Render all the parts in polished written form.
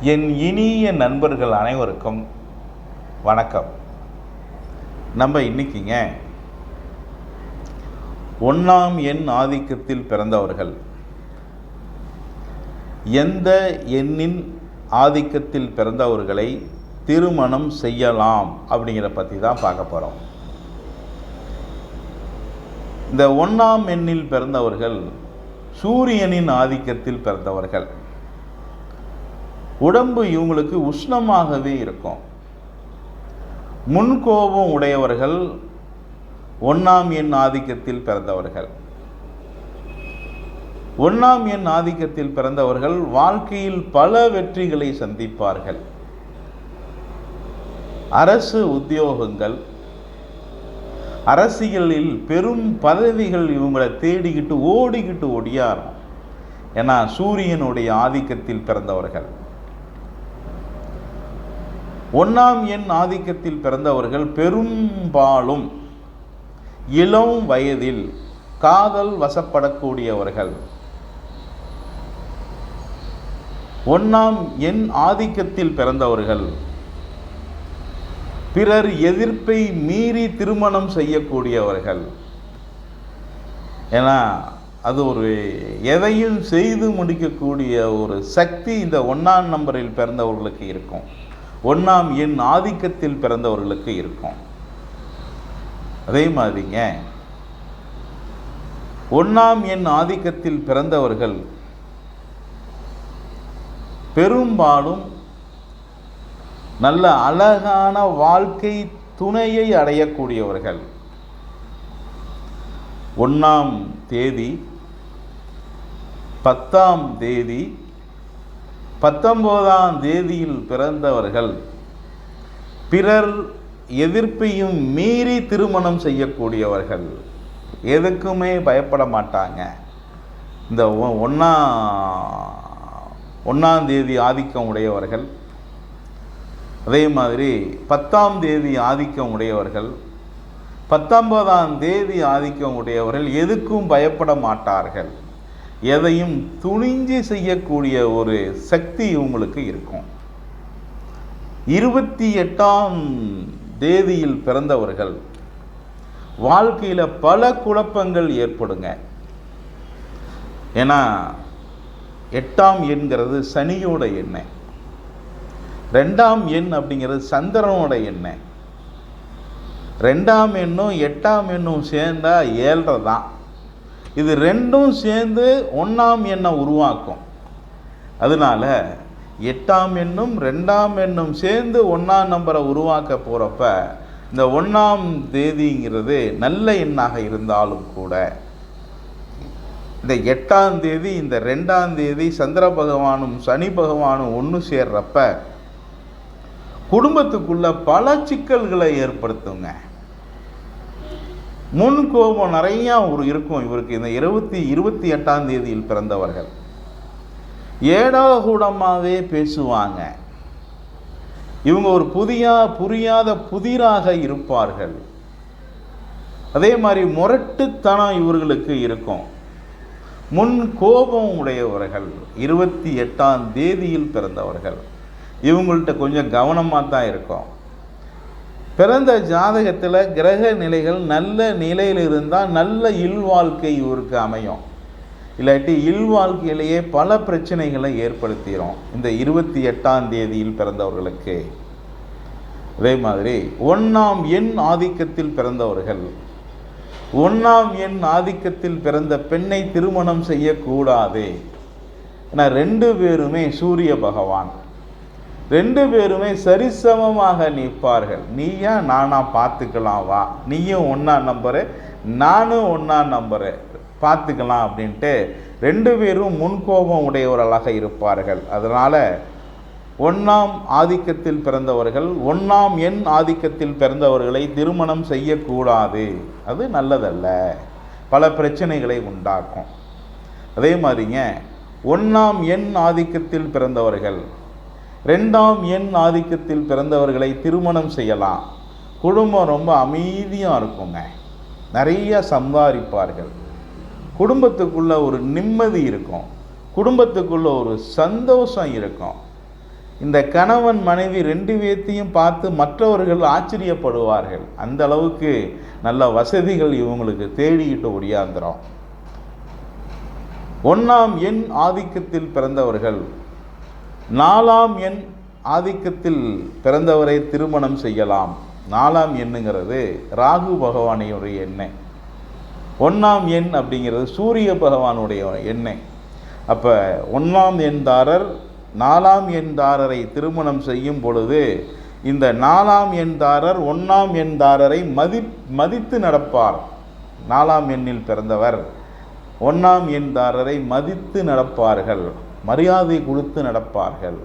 என் இனிய நண்பர்கள் அனைவருக்கும் வணக்கம். நம்ம இன்னைக்குங்க 1ஆம் எண் ஆதிக்கத்தில் பிறந்தவர்கள் எந்த எண்ணின் ஆதிக்கத்தில் பிறந்தவர்களை திருமணம் செய்யலாம் அப்படிங்கிற பற்றி தான் பார்க்க போகிறோம். இந்த 1ஆம் எண்ணில் பிறந்தவர்கள் சூரியனின் ஆதிக்கத்தில் பிறந்தவர்கள். உடம்பு இவங்களுக்கு உஷ்ணமாகவே இருக்கும். முன்கோபம் உடையவர்கள் 1ஆம் எண் ஆதிக்கத்தில் பிறந்தவர்கள். 1ஆம் எண் ஆதிக்கத்தில் பிறந்தவர்கள் வாழ்க்கையில் பல வெற்றிகளை சந்திப்பார்கள். அரசு உத்தியோகங்கள், அரசியலில் பெரும் பதவிகள் இவங்களை தேடிக்கிட்டு ஓடிக்கிட்டு ஒடியாரும். ஏன்னா சூரியனுடைய ஆதிக்கத்தில் பிறந்தவர்கள். 1ஆம் எண் ஆதிக்கத்தில் பிறந்தவர்கள் பெரும்பாலும் இளம் வயதில் காதல் வசப்படக்கூடியவர்கள். 1ஆம் எண் ஆதிக்கத்தில் பிறந்தவர்கள் பிறர் எதிர்ப்பை மீறி திருமணம் செய்யக்கூடியவர்கள். ஏன்னா அது ஒரு எதையும் செய்து முடிக்கக்கூடிய ஒரு சக்தி இந்த 1ஆம் நம்பரில் பிறந்தவர்களுக்கு இருக்கும். 1ஆம் எண் ஆதிக்கத்தில் பிறந்தவர்களுக்கு இருக்கும். அதே மாதிரிங்க 1ஆம் எண் ஆதிக்கத்தில் பிறந்தவர்கள் பெரும்பாலும் நல்ல அழகான வாழ்க்கை துணையை அடையக்கூடியவர்கள். 1ஆம் தேதி, 10ஆம் தேதி, 19ஆம் தேதியில் பிறந்தவர்கள் பிறர் எதிர்ப்பையும் மீறி திருமணம் செய்யக்கூடியவர்கள். எதுக்குமே பயப்பட மாட்டாங்க. இந்த 1ஆம் தேதி ஆதிக்கம் உடையவர்கள், அதே மாதிரி 10ஆம் தேதி ஆதிக்கம் உடையவர்கள், 19ஆம் தேதி ஆதிக்கம் உடையவர்கள் எதுக்கும் பயப்பட மாட்டார்கள். எதையும் துணிஞ்சு செய்யக்கூடிய ஒரு சக்தி இவங்களுக்கு இருக்கும். 28ஆம் தேதியில் பிறந்தவர்கள் வாழ்க்கையில் பல குழப்பங்கள் ஏற்படுங்க. ஏன்னா 8ஆம் எண்கிறது சனியோட எண்ணெய், 2ஆம் எண் அப்படிங்கிறது சந்திரனோட எண்ணெய். 2ஆம் எண்ணும் 8ஆம் எண்ணும் சேர்ந்தா 7 தான். இது ரெண்டும் சேர்ந்து 1ஆம் எண்ணை உருவாக்கும். அதனால 8ஆம் எண்ணும் 2ஆம் எண்ணும் சேர்ந்து 1ஆம் நம்பரை உருவாக்க போகிறப்ப இந்த 1ஆம் தேதிங்கிறது நல்ல எண்ணாக இருந்தாலும் கூட இந்த 8ஆம் தேதி, இந்த 2ஆம் தேதி சந்திர பகவானும் சனி பகவானும் ஒன்று சேர்றப்ப குடும்பத்துக்குள்ள பல சிக்கல்களை ஏற்படுத்துங்க. முன் கோபம் நிறையா இருக்கும் இவருக்கு. இந்த 28ஆம் தேதியில் பிறந்தவர்கள் ஏடாகூடமாகவே பேசுவாங்க. இவங்க ஒரு புரியாத புதிராக இருப்பார்கள். அதே மாதிரி முரட்டுத்தனம் இவர்களுக்கு இருக்கும். முன் கோபம் உடையவர்கள் 28ஆம் தேதியில் பிறந்தவர்கள். இவங்கள்ட்ட கொஞ்சம் கவனமாக தான் இருக்கும். பிறந்த ஜாதகத்தில் கிரக நிலைகள் நல்ல நிலையில் இருந்தால் நல்ல இல்வாழ்க்கை இவருக்கு அமையும். இல்லாட்டி இல்வாழ்க்கையிலேயே பல பிரச்சனைகளை ஏற்படுத்திடும் இந்த 28ஆம் தேதியில் பிறந்தவர்களுக்கு. அதே மாதிரி 1ஆம் எண் ஆதிக்கத்தில் பிறந்தவர்கள் 1ஆம் எண் ஆதிக்கத்தில் பிறந்த பெண்ணை திருமணம் செய்யக்கூடாது. ஏன்னா 2 பேருமே சூரிய பகவான், 2 பேருமே சரிசமமாக நிற்பார்கள். நீயா நானா பார்த்துக்கலாம், வா, நீயும் 1ஆம் நம்பரு நானும் 1ஆம் நம்பரு பார்த்துக்கலாம் அப்படின்ட்டு 2 பேரும் முன்கோபம் உடையவர்களாக இருப்பார்கள். அதனால் 1ஆம் ஆதிக்கத்தில் பிறந்தவர்கள் 1ஆம் எண் ஆதிக்கத்தில் பிறந்தவர்களை திருமணம் செய்யக்கூடாது. அது நல்லதல்ல, பல பிரச்சனைகளை உண்டாக்கும். அதே மாதிரிங்க 1ஆம் எண் ஆதிக்கத்தில் பிறந்தவர்கள் 2ஆம் எண் ஆதிக்கத்தில் பிறந்தவர்களை திருமணம் செய்யலாம். குடும்பம் ரொம்ப அமைதியாக இருக்குங்க, நிறைய சம்பாதிப்பார்கள், குடும்பத்துக்குள்ள ஒரு நிம்மதி இருக்கும், குடும்பத்துக்குள்ள ஒரு சந்தோஷம் இருக்கும். இந்த கணவன் மனைவி ரெண்டு பேர்த்தையும் பார்த்து மற்றவர்கள் ஆச்சரியப்படுவார்கள். அந்த அளவுக்கு நல்ல வசதிகள் இவங்களுக்கு தேடிக்கிட்டு ஒடியாந்துடும். 1ஆம் எண் ஆதிக்கத்தில் பிறந்தவர்கள் 4ஆம் எண் ஆதிக்கத்தில் பிறந்தவரை திருமணம் செய்யலாம். 4ஆம் எண்ணுங்கிறது ராகு பகவானுடைய எண்ணெய். 1ஆம் எண் அப்படிங்கிறது சூரிய பகவானுடைய எண்ணெய். அப்போ 1ஆம் எண்தாரர் 4ஆம் எண்தாரரை திருமணம் செய்யும் பொழுது இந்த 4ஆம் எண்தாரர் 1ஆம் எண்தாரரை மதித்து நடப்பார். 4ஆம் எண்ணில் பிறந்தவர் 1ஆம் எண்தாரரை மதித்து நடப்பார்கள், மரியாதை கொடுத்து நடப்பார்கள்.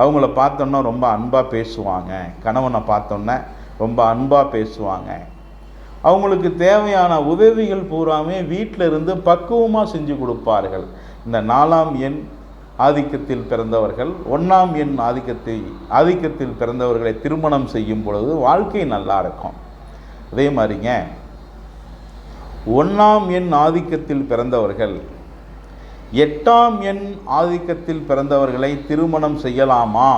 அவங்கள பார்த்தோன்னா ரொம்ப அன்பாக பேசுவாங்க. கணவனை பார்த்தோன்னே ரொம்ப அன்பாக பேசுவாங்க. அவங்களுக்கு தேவையான உதவிகள் பூராமே வீட்டில் இருந்து பக்குவமாக செஞ்சு கொடுப்பார்கள். இந்த 4ஆம் எண் ஆதிக்கத்தில் பிறந்தவர்கள் 1ஆம் எண் ஆதிக்கத்தில் பிறந்தவர்களை திருமணம் செய்யும் பொழுது வாழ்க்கை நல்லா இருக்கும். அதே மாதிரிங்க 1ஆம் எண் ஆதிக்கத்தில் பிறந்தவர்கள் 8ஆம் எண் ஆதிக்கத்தில் பிறந்தவர்களை திருமணம் செய்யலாமா?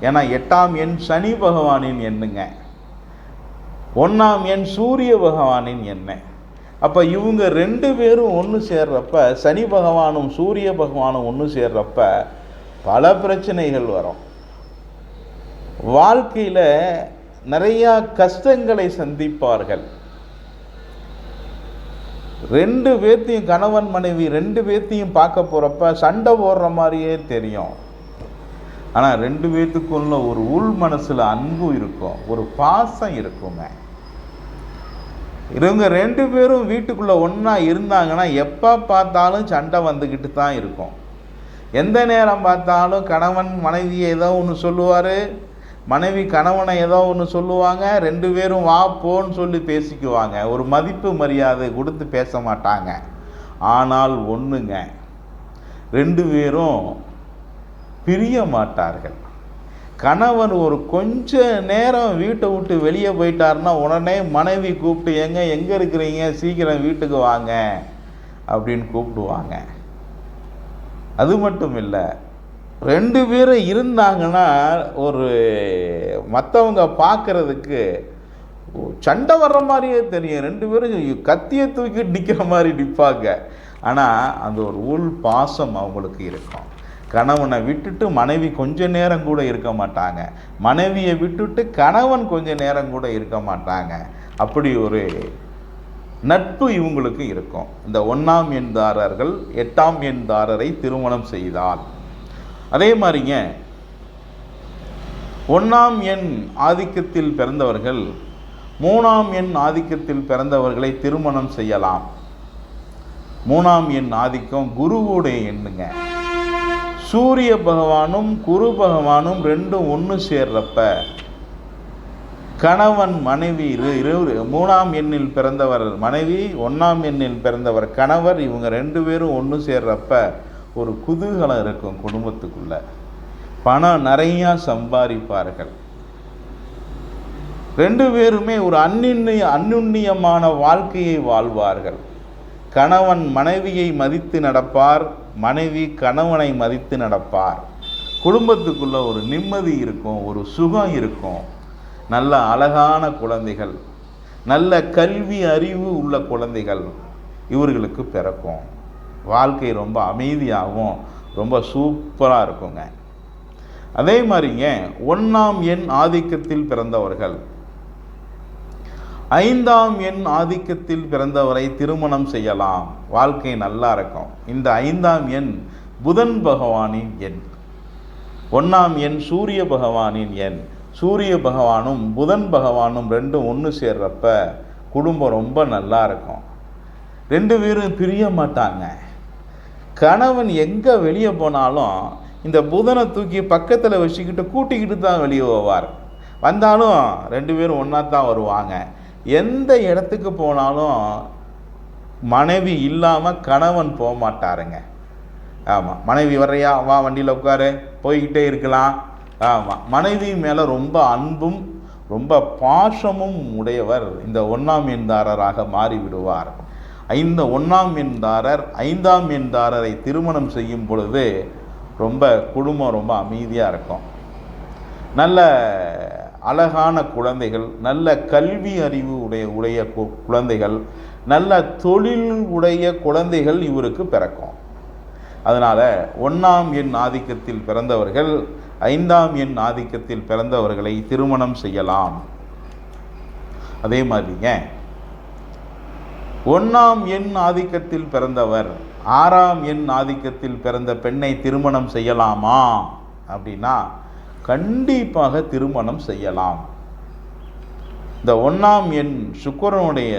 ஏன்னா 8ஆம் எண் சனி பகவானின் எண்ணுங்க, 1ஆம் எண் சூரிய பகவானின் எண்ணெய். அப்போ இவங்க ரெண்டு பேரும் ஒன்று சேர்றப்ப, சனி பகவானும் சூரிய பகவானும் ஒன்று சேர்றப்ப பல பிரச்சனைகள் வரும். வாழ்க்கையில் நிறையா கஷ்டங்களை சந்திப்பார்கள். ரெண்டு பேர்த்தையும் கணவன் மனைவி ரெண்டு பேர்த்தையும் பார்க்க போகிறப்ப சண்டை போடுற மாதிரியே தெரியும். ஆனால் ரெண்டு பேர்த்துக்குள்ள ஒரு உள் மனசில் அன்பு இருக்கும், ஒரு பாசம் இருக்குங்க. இவங்க ரெண்டு பேரும் வீட்டுக்குள்ளே ஒன்றா இருந்தாங்கன்னா எப்போ பார்த்தாலும் சண்டை வந்துக்கிட்டு தான் இருக்கும். எந்த நேரம் பார்த்தாலும் கணவன் மனைவியை ஏதோ ஒன்று சொல்லுவார், மனைவி கணவனை ஏதோ ஒன்று சொல்லுவாங்க. ரெண்டு பேரும் வா போன்னு சொல்லி பேசிக்குவாங்க. ஒரு மதிப்பு மரியாதை கொடுத்து பேச மாட்டாங்க. ஆனால் ஒன்றுங்க, ரெண்டு பேரும் பிரிய மாட்டார்கள். கணவன் ஒரு கொஞ்ச நேரம் வீட்டை விட்டு வெளியே போயிட்டாருன்னா உடனே மனைவி கூப்பிட்டு எங்கே இருக்கிறீங்க, சீக்கிரம் வீட்டுக்கு வாங்க அப்படின்னு கூப்பிடுவாங்க. அது மட்டும் இல்லை, ரெண்டு பேரும் இருந்தாங்கன்னா ஒரு மற்றவங்க பார்க்குறதுக்கு சண்டை வர்ற மாதிரியே தெரியும். ரெண்டு பேரும் கத்தியை தூக்கி நிற்கிற மாதிரி நிற்பாங்க. ஆனால் அந்த ஒரு உள் பாசம் அவங்களுக்கு இருக்கும். கணவனை விட்டுட்டு மனைவி கொஞ்ச நேரம் கூட இருக்க மாட்டாங்க, மனைவியை விட்டுட்டு கணவன் கொஞ்ச நேரம் கூட இருக்க மாட்டாங்க. அப்படி ஒரு நட்பு இவங்களுக்கு இருக்கும். இந்த 1ஆம் எண்தாரர்கள் 8ஆம் எண்தாரரை திருமணம் செய்தால். அதே மாதிரிங்க 1ஆம் எண் ஆதிக்கத்தில் பிறந்தவர்கள் 3ஆம் எண் ஆதிக்கத்தில் பிறந்தவர்களை திருமணம் செய்யலாம். 3ஆம் எண் ஆதிக்கம் குருவுடைய எண்ணுங்க. சூரிய பகவானும் குரு பகவானும் ரெண்டும் ஒன்று சேர்றப்ப கணவன் மனைவி 3ஆம் எண்ணில் பிறந்தவர் மனைவி, 1ஆம் எண்ணில் பிறந்தவர் கணவர், இவங்க ரெண்டு பேரும் ஒன்று சேர்றப்ப ஒரு குதூகலம் இருக்கும் குடும்பத்துக்குள்ள. பணம் நிறையா சம்பாதிப்பார்கள். ரெண்டு பேருமே ஒரு அந்யுன்னியமான வாழ்க்கையை வாழ்வார்கள். கணவன் மனைவியை மதித்து நடப்பார், மனைவி கணவனை மதித்து நடப்பார். குடும்பத்துக்குள்ள ஒரு நிம்மதி இருக்கும், ஒரு சுகம் இருக்கும். நல்ல அழகான குழந்தைகள், நல்ல கல்வி அறிவு உள்ள குழந்தைகள் இவர்களுக்கு பிறக்கும். வாழ்க்கை ரொம்ப அமைதியாகவும் ரொம்ப சூப்பராக இருக்குங்க. அதே மாதிரிங்க 1ஆம் எண் ஆதிக்கத்தில் பிறந்தவர்கள் 5ஆம் எண் ஆதிக்கத்தில் பிறந்தவரை திருமணம் செய்யலாம். வாழ்க்கை நல்லா இருக்கும். இந்த 5ஆம் எண் புதன் பகவானின் எண். 1ஆம் எண் சூரிய பகவானின் எண். சூரிய பகவானும் புதன் பகவானும் ரெண்டும் ஒன்று சேர்றப்ப குடும்பம் ரொம்ப நல்லா இருக்கும். ரெண்டு பேரும் பிரிய மாட்டாங்க. கணவன் எங்கே வெளியே போனாலும் இந்த புதனை தூக்கி பக்கத்தில் வச்சுக்கிட்டு கூட்டிக்கிட்டு தான் வெளியே போவார். வந்தாலும் ரெண்டு பேரும் ஒன்றா தான் வருவாங்க. எந்த இடத்துக்கு போனாலும் மனைவி இல்லாமல் கணவன் போக மாட்டாருங்க. ஆமாம், மனைவி வர்றையா, வா வண்டியில் உட்காரு, போய்கிட்டே இருக்கலாம். ஆமாம், மனைவி மேலே ரொம்ப அன்பும் ரொம்ப பாசமும் உடையவர் இந்த 1ஆம் எண்தாரராக மாறிவிடுவார். 1ஆம் எண்தாரர் 5ஆம் எண்தாரரை திருமணம் செய்யும் பொழுது ரொம்ப குடும்பம் ரொம்ப அமைதியாக இருக்கும். நல்ல அழகான குழந்தைகள், நல்ல கல்வி அறிவு உடைய குழந்தைகள், நல்ல தொழில் உடைய குழந்தைகள் இவருக்கு பிறக்கும். அதனால் 1ஆம் எண் ஆதிக்கத்தில் பிறந்தவர்கள் 5ஆம் எண் ஆதிக்கத்தில் பிறந்தவர்களை திருமணம் செய்யலாம். அதே மாதிரிங்க 1ஆம் எண் ஆதிக்கத்தில் பிறந்தவர் 6ஆம் எண் ஆதிக்கத்தில் பிறந்த பெண்ணை திருமணம் செய்யலாமா அப்படின்னா கண்டிப்பாக திருமணம் செய்யலாம். இந்த 1ஆம் எண் சுக்கிரனுடைய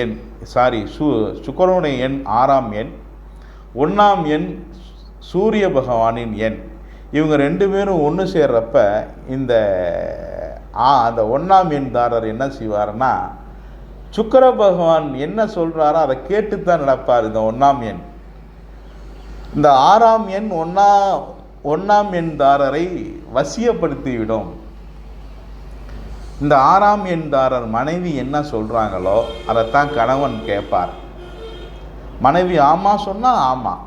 எண், சுக்கிரனுடைய எண் 6ஆம் எண், 1ஆம் எண் சூரிய பகவானின் எண். இவங்க 2 பேரும் ஒன்று சேர்றப்ப அந்த 1ஆம் எண்தாரர் என்ன செய்வார்னா, சுக்கிர பகவான் என்ன சொல்கிறாரோ அதை கேட்டுத்தான் நடப்பார். இந்த 1ஆம் எண், இந்த 6ஆம் எண் 1ஆம் எண்தாரரை வசியப்படுத்திவிடும். இந்த 6ஆம் எண்தாரர் மனைவி என்ன சொல்கிறாங்களோ அதைத்தான் கணவன் கேட்பார். மனைவி ஆமாம் சொன்னால் ஆமாம்,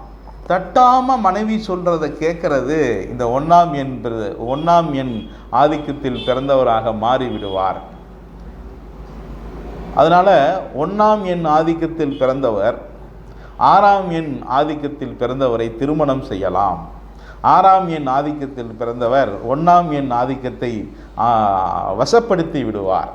தட்டாமல் மனைவி சொல்கிறத கேட்கறது இந்த 1ஆம் எண் ஆதிக்கத்தில் பிறந்தவராக மாறிவிடுவார். அதனால் 1ஆம் எண் ஆதிக்கத்தில் பிறந்தவர் 6ஆம் எண் ஆதிக்கத்தில் பிறந்தவரை திருமணம் செய்யலாம். 6ஆம் எண் ஆதிக்கத்தில் பிறந்தவர் 1ஆம் எண் ஆதிக்கத்தை வசப்படுத்தி விடுவார்.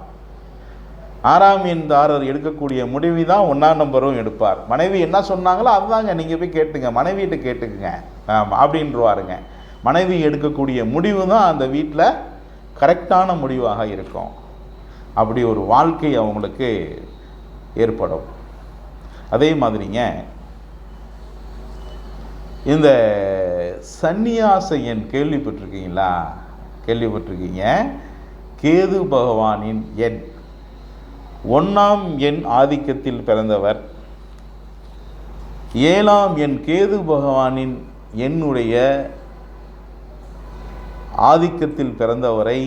6ஆம் எண்தாரர் எடுக்கக்கூடிய முடிவு தான் 1ஆம் நம்பரும் எடுப்பார். மனைவி என்ன சொன்னாங்களோ அதுதாங்க, நீங்கள் போய் கேட்டுங்க, மனைவியிட்ட கேட்டுக்குங்க அப்படின்றவாருங்க. மனைவி எடுக்கக்கூடிய முடிவு தான் அந்த வீட்டில் கரெக்டான முடிவாக இருக்கும். அப்படி ஒரு வாழ்க்கை அவங்களுக்கு ஏற்படும். அதே மாதிரிங்க இந்த சந்நியாச எண் கேள்விப்பட்டிருக்கீங்களா? கேள்விப்பட்டிருக்கீங்க. கேது பகவானின் எண் 1ஆம் எண் ஆதிக்கத்தில் பிறந்தவர் 7ஆம் எண் கேது பகவானின் எண்ணுடைய ஆதிக்கத்தில் பிறந்தவரை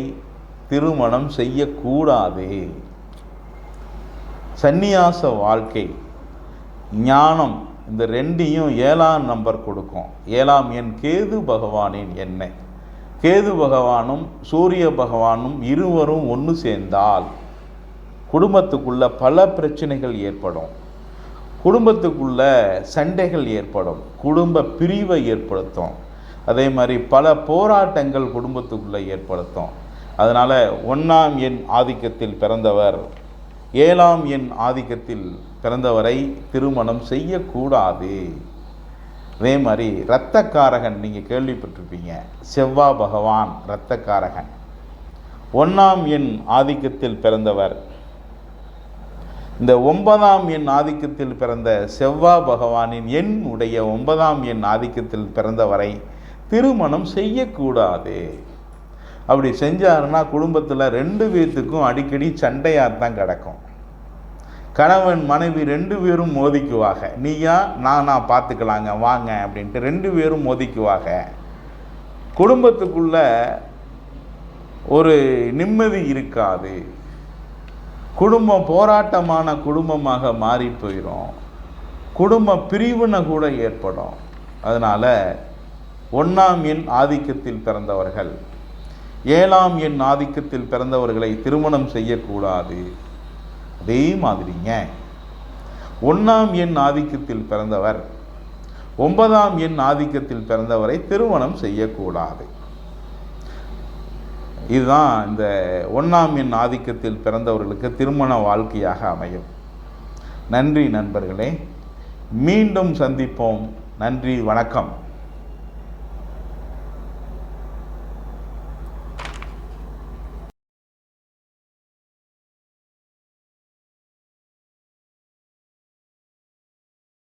திருமணம் செய்யக்கூடாது. சந்நியாச வாழ்க்கை, ஞானம், இந்த 2ஐயும் 7ஆம் நம்பர் கொடுக்கும். 7ஆம் எண் கேது பகவானின் எண்ணெய். கேது பகவானும் சூரிய பகவானும் இருவரும் ஒன்று சேர்ந்தால் குடும்பத்துக்குள்ள பல பிரச்சனைகள் ஏற்படும், குடும்பத்துக்குள்ள சண்டைகள் ஏற்படும், குடும்ப பிரிவை ஏற்படுத்தும். அதே மாதிரி பல போராட்டங்கள் குடும்பத்துக்குள்ளே ஏற்படுத்தும். அதனால் 1ஆம் எண் ஆதிக்கத்தில் பிறந்தவர் 7ஆம் எண் ஆதிக்கத்தில் பிறந்தவரை திருமணம் செய்யக்கூடாது. அதே மாதிரி இரத்தக்காரகன் நீங்கள் கேள்விப்பட்டிருப்பீங்க. செவ்வாய் பகவான் இரத்தக்காரகன். 1ஆம் எண் ஆதிக்கத்தில் பிறந்தவர், இந்த 9ஆம் எண் ஆதிக்கத்தில் பிறந்த செவ்வாய் பகவானின் எண் உடைய 9ஆம் எண் ஆதிக்கத்தில் பிறந்தவரை திருமணம் செய்யக்கூடாது. அப்படி செஞ்சாருன்னா குடும்பத்தில் 2 பேர்த்துக்கும் அடிக்கடி சண்டையாக தான் கிடக்கும். கணவன் மனைவி 2 பேரும் மோதிக்குவாங்க. நீயா நானா பார்த்துக்கலாங்க வாங்க அப்படின்ட்டு 2 பேரும் மோதிக்குவாங்க. குடும்பத்துக்குள்ள ஒரு நிம்மதி இருக்காது. குடும்பம் போராட்டமான குடும்பமாக மாறி போயிடும். குடும்ப பிரிவினை கூட ஏற்படும். அதனால் 1ஆம் எண் ஆதிக்கத்தில் பிறந்தவர்கள் 7ஆம் எண் ஆதிக்கத்தில் பிறந்தவர்களை திருமணம் செய்யக்கூடாது. அதே மாதிரிங்க 1ஆம் எண் ஆதிக்கத்தில் பிறந்தவர் 9ஆம் எண் ஆதிக்கத்தில் பிறந்தவரை திருமணம் செய்யக்கூடாது. இதுதான் இந்த 1ஆம் எண் ஆதிக்கத்தில் பிறந்தவர்களுக்கு திருமண வாழ்க்கையாக அமையும். நன்றி நண்பர்களே, மீண்டும் சந்திப்போம். நன்றி, வணக்கம்.